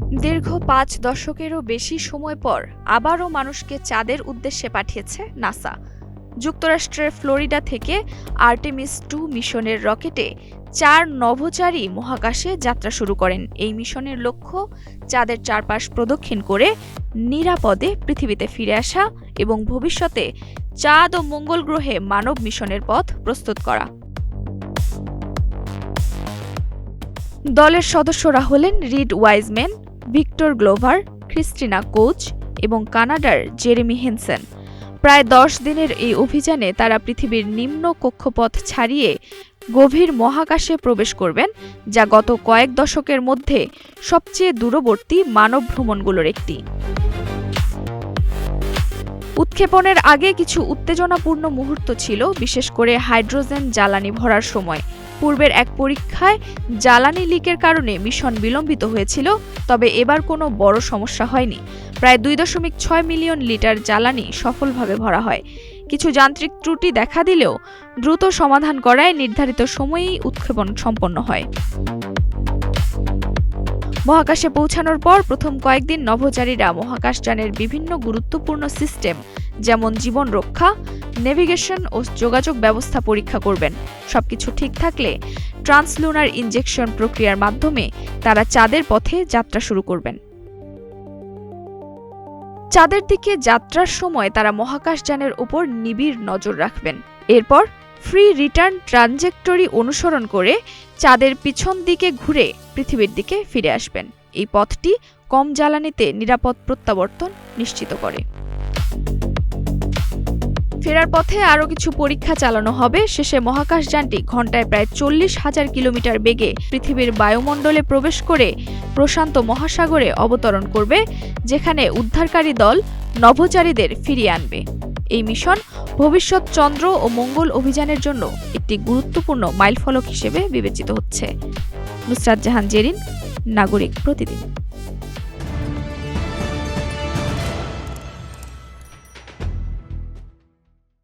দীর্ঘ ৫ দশকেরও বেশি সময় পর আবারও মানুষকে চাঁদের উদ্দেশ্যে পাঠিয়েছে নাসা। যুক্তরাষ্ট্রের ফ্লোরিডা থেকে আর্টেমিস ২ মিশনের রকেটে ৪ নভোচারী মহাকাশে যাত্রা শুরু করেন। এই মিশনের লক্ষ্য চাঁদের চারপাশ প্রদক্ষিণ করে নিরাপদে পৃথিবীতে ফিরে আসা এবং ভবিষ্যতে চাঁদ ও মঙ্গল গ্রহে মানব মিশনের পথ প্রস্তুত করা। দলের সদস্যরা হলেন Reid Wiseman, Victor Glover, Christina Koch এবং কানাডার জেরেমি হেনসেন। প্রায় ১০ দিনের এই অভিযানে তারা পৃথিবীর নিম্ন কক্ষপথ ছাড়িয়ে গভীর মহাকাশে প্রবেশ করবেন, যা গত কয়েক দশকের মধ্যে সবচেয়ে দূরবর্তী মানব ভ্রমণগুলোর একটি। উৎক্ষেপণের আগে কিছু উত্তেজনাপূর্ণ মুহূর্ত ছিল, বিশেষ করে হাইড্রোজেন জ্বালানি ভরার সময়। পূর্বের এক পরীক্ষায় জ্বালানি লিকের কারণে মিশন বিলম্বিত হয়েছিল, তবে এবার কোনো বড় সমস্যা হয়নি। প্রায় ২.৬ মিলিয়ন লিটার জ্বালানি সফলভাবে ভরা হয়। কিছু যান্ত্রিক ত্রুটি দেখা দিলেও দ্রুত সমাধান করায় নির্ধারিত সময়েই উৎক্ষেপণ সম্পন্ন হয়। মহাকাশে পৌঁছানোর পর প্রথম কয়েকদিন নভোচারীরা মহাকাশযানের বিভিন্ন গুরুত্বপূর্ণ সিস্টেম যেমন জীবন রক্ষা, নেভিগেশন ও যোগাযোগ ব্যবস্থা পরীক্ষা করবেন। সবকিছু ঠিক থাকলে ট্রান্সলুনার ইনজেকশন প্রক্রিয়ার মাধ্যমে তারা চাঁদের পথে যাত্রা শুরু করবেন। চাঁদের দিকে যাত্রার সময় তারা মহাকাশযানের উপর নিবিড় নজর রাখবেন। এরপর ফ্রি রিটার্ন ট্রানজেক্টরি অনুসরণ করে চাঁদের পিছন দিকে ঘুরে পৃথিবীর দিকে ফিরে আসবেন। এই পথটি কম জ্বালানিতে নিরাপদ প্রত্যাবর্তন নিশ্চিত করে। ফেরার পথে আরও কিছু পরীক্ষা চালানো হবে। শেষে মহাকাশযানটি ঘণ্টায় প্রায় ৪০,০০০ কিলোমিটার বেগে পৃথিবীর বায়ুমণ্ডলে প্রবেশ করে প্রশান্ত মহাসাগরে অবতরণ করবে, যেখানে উদ্ধারকারী দল নভোচারীদের ফিরিয়ে আনবে। এই মিশন ভবিষ্যৎ চন্দ্র ও মঙ্গল অভিযানের জন্য একটি গুরুত্বপূর্ণ মাইলফলক হিসেবে বিবেচিত হচ্ছে। নুসরাত জাহান জেরিন, নাগরিক প্রতিদিন।